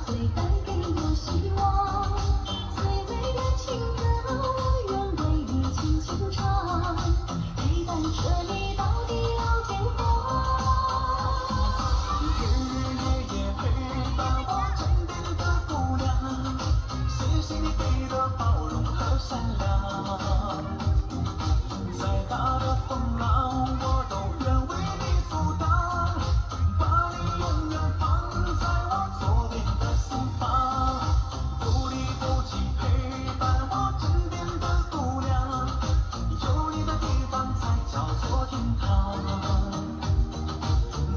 会带给我希望。最美的情歌，我愿为你轻轻唱，陪伴着你到地老天荒。日日夜夜陪伴我身边的姑娘，谢谢你给的包容和善良。再大的风浪，我都愿为你阻挡，把你永远放在我左边的心房。不离不弃陪伴我身边的姑娘，有你的地方才叫做天堂。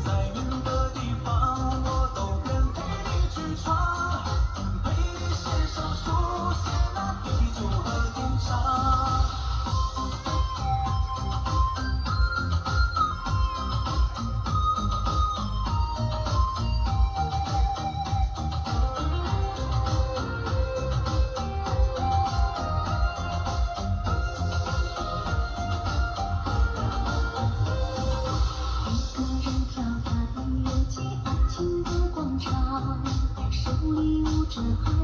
再远的地方，我都愿陪你去闯，陪你携手书写那地久和天长。飘荡游街，爱情的广场，手里捂着海。